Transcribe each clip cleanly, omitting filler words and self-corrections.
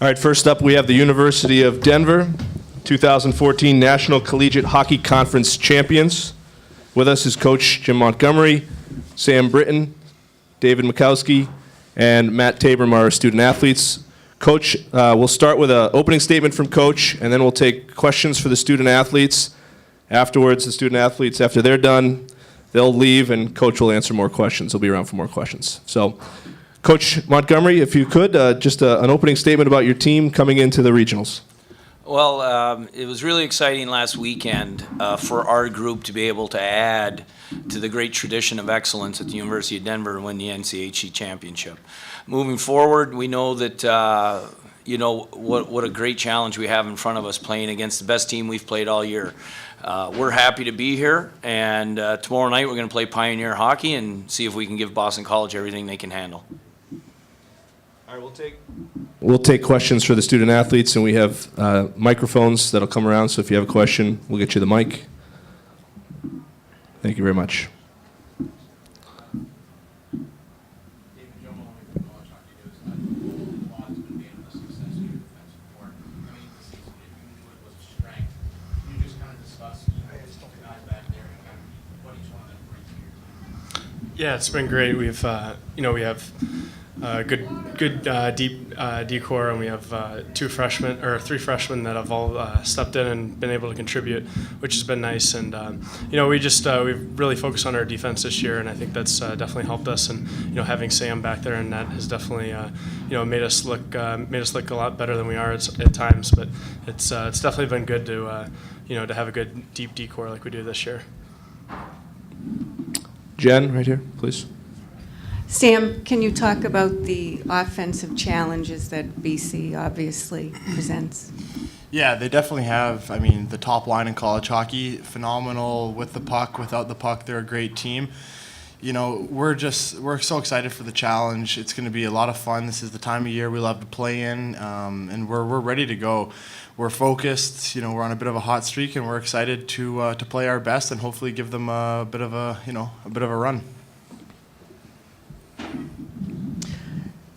All right, first up we have the University of Denver, 2014 National Collegiate Hockey Conference champions. With us is Coach Jim Montgomery, Sam Britton, David Mikowski, and Matt Tabram, our student athletes. Coach, we'll start with an opening statement from Coach, and then we'll take questions for the student athletes. Afterwards, the student athletes, after they're done, they'll leave, and Coach will answer more questions. He'll be around for more questions. So, Coach Montgomery, if you could, just an opening statement about your team coming into the regionals. Well, it was really exciting last weekend for our group to be able to add to the great tradition of excellence at the University of Denver and win the NCAA championship. Moving forward, we know that what a great challenge we have in front of us playing against the best team we've played all year. We're happy to be here, and tomorrow night we're going to play Pioneer hockey and see if we can give Boston College everything they can handle. All right, we'll take questions for the student athletes, and we have microphones that'll come around, so if you have a question, we'll get you the mic. Thank you very much. Yeah, it's been great. We have good deep decor, and we have three freshmen that have all stepped in and been able to contribute, which has been nice. And we've really focused on our defense this year, and I think that's definitely helped us. And having Sam back there in net has definitely made us look a lot better than we are at times. But it's definitely been good to to have a good deep decor like we do this year. Jen, right here, please. Sam, can you talk about the offensive challenges that BC obviously presents? Yeah, they definitely have. I mean, the top line in college hockey, phenomenal with the puck, without the puck, they're a great team. We're so excited for the challenge. It's going to be a lot of fun. This is the time of year we love to play in, and we're ready to go. We're focused. We're on a bit of a hot streak, and we're excited to play our best and hopefully give them a bit of a run.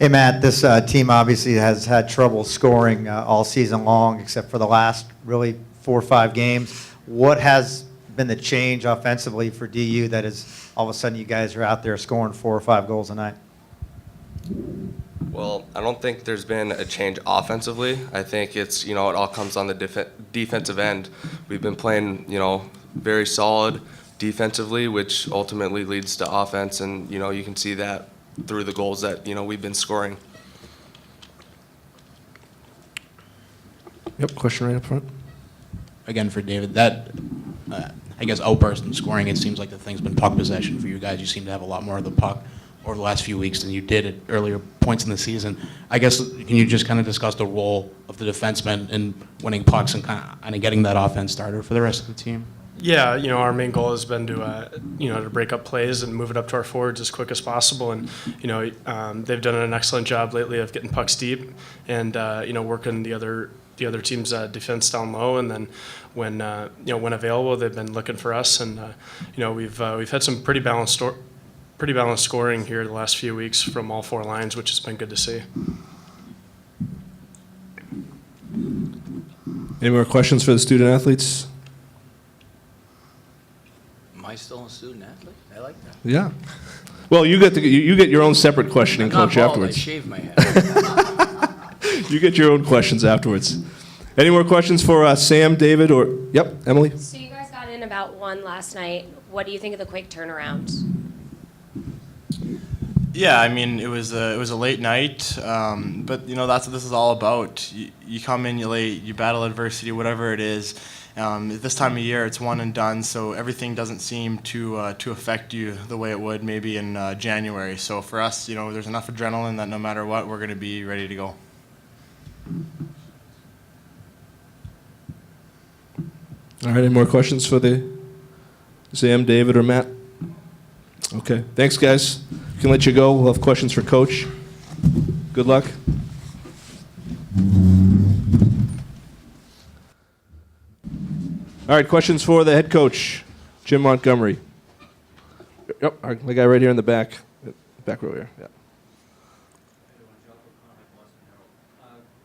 Hey Matt, this team obviously has had trouble scoring all season long, except for the last really 4 or 5 games. What has been the change offensively for DU that is all of a sudden you guys are out there scoring 4 or 5 goals a night? Well, I don't think there's been a change offensively. I think it's, it all comes on the defensive end. We've been playing, very solid defensively, which ultimately leads to offense, and, you can see that through the goals that, we've been scoring. Yep, question right up front. Again for David, that, I guess, outburst in scoring, it seems like the thing's been puck possession for you guys. You seem to have a lot more of the puck over the last few weeks than you did at earlier points in the season. I guess, can you just kind of discuss the role of the defensemen in winning pucks and kind of getting that offense started for the rest of the team? Yeah, our main goal has been to break up plays and move it up to our forwards as quick as possible. And they've done an excellent job lately of getting pucks deep and working the other team's defense down low. And then when available, they've been looking for us. And we've had some pretty balanced scoring here the last few weeks from all 4 lines, which has been good to see. Any more questions for the student athletes? Am I still a student athlete? I like that. Yeah. Well, you get your own separate questioning, Coach, afterwards. I shaved my head. You get your own questions afterwards. Any more questions for Sam, David, or yep, Emily? So you guys got in about 1 last night. What do you think of the quick turnaround? Yeah, I mean, it was a late night, but that's what this is all about. You come in, you late, you battle adversity, whatever it is. This time of year, it's one and done, so everything doesn't seem to affect you the way it would maybe in January. So for us, there's enough adrenaline that no matter what, we're going to be ready to go. All right, any more questions for the Sam, David, or Matt? Okay, thanks, guys. We can let you go. We'll have questions for Coach. Good luck. All right, questions for the head coach, Jim Montgomery. Yep, the guy right here in the back row here. Yeah.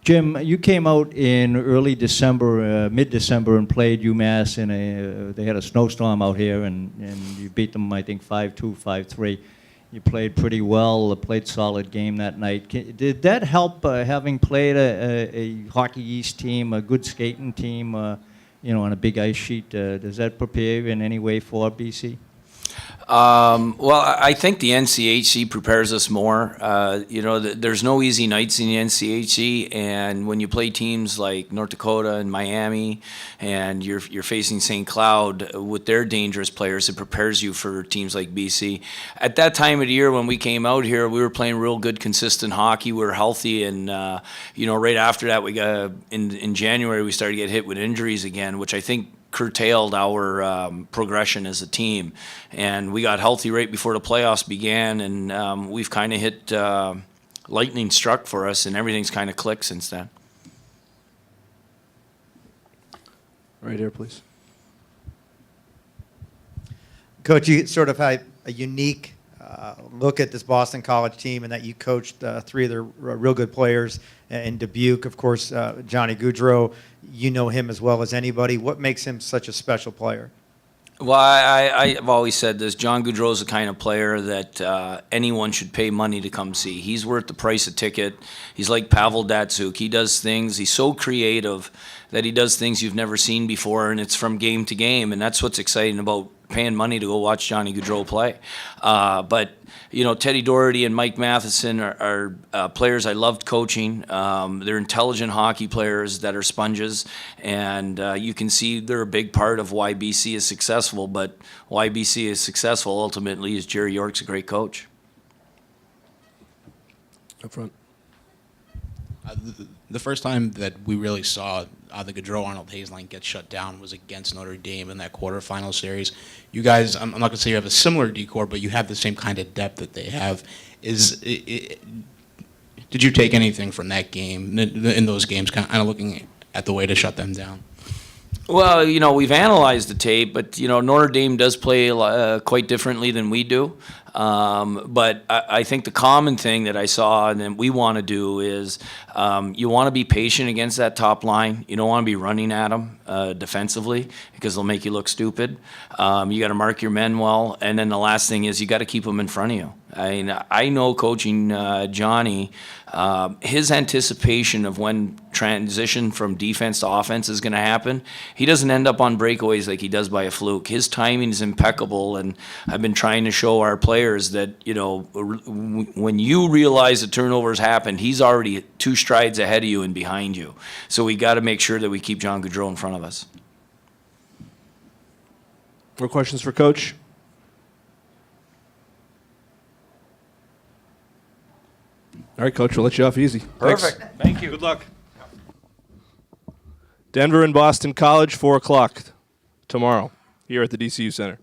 Jim, you came out in early December, mid-December, and played UMass in they had a snowstorm out here, and you beat them, I think, 5-2, 5-3. You played pretty well, played solid game that night. Did that help, having played a Hockey East team, a good skating team, on a big ice sheet? Does that prepare you in any way for BC? Well, I think the NCHC prepares us more. There's no easy nights in the NCHC, and when you play teams like North Dakota and Miami, and you're facing St. Cloud with their dangerous players, it prepares you for teams like BC. At that time of the year when we came out here, we were playing real good, consistent hockey. We were healthy, and right after that, we got in January we started to get hit with injuries again, which I think curtailed our progression as a team, and we got healthy right before the playoffs began, and we've kind of hit lightning struck for us, and everything's kind of clicked since then. Right here, please. Coach, you sort of had a unique look at this Boston College team, and that you coached three of their real good players in Dubuque. Of course, Johnny Gaudreau, you know him as well as anybody. What makes him such a special player? Well, I've always said this. John Gaudreau is the kind of player that anyone should pay money to come see. He's worth the price of ticket. He's like Pavel Datsyuk. He does things. He's so creative that he does things you've never seen before, and it's from game to game, and that's what's exciting about paying money to go watch Johnny Gaudreau play. But Teddy Doherty and Mike Matheson are players I loved coaching. They're intelligent hockey players that are sponges, and you can see they're a big part of why BC is successful. But why BC is successful ultimately is Jerry York's a great coach. Up front. The first time that we really saw the Gaudreau-Arnold Hayes line get shut down was against Notre Dame in that quarterfinal series. You guys, I'm not going to say you have a similar decor, but you have the same kind of depth that they have. Did you take anything from that game, in those games, kind of looking at the way to shut them down? Well, we've analyzed the tape, but, Notre Dame does play quite differently than we do. But I think the common thing that I saw and that we want to do is you want to be patient against that top line. You don't want to be running at them defensively because they'll make you look stupid. You got to mark your men well. And then the last thing is you got to keep them in front of you. I know coaching Johnny, his anticipation of when transition from defense to offense is going to happen, he doesn't end up on breakaways like he does by a fluke. His timing is impeccable, and I've been trying to show our players that, when you realize the turnovers happened, he's already 2 strides ahead of you and behind you. So we got to make sure that we keep John Gaudreau in front of us. More questions for Coach? All right, Coach, we'll let you off easy. Perfect. Thanks. Thank you. Good luck. Denver and Boston College, 4 o'clock tomorrow here at the DCU Center.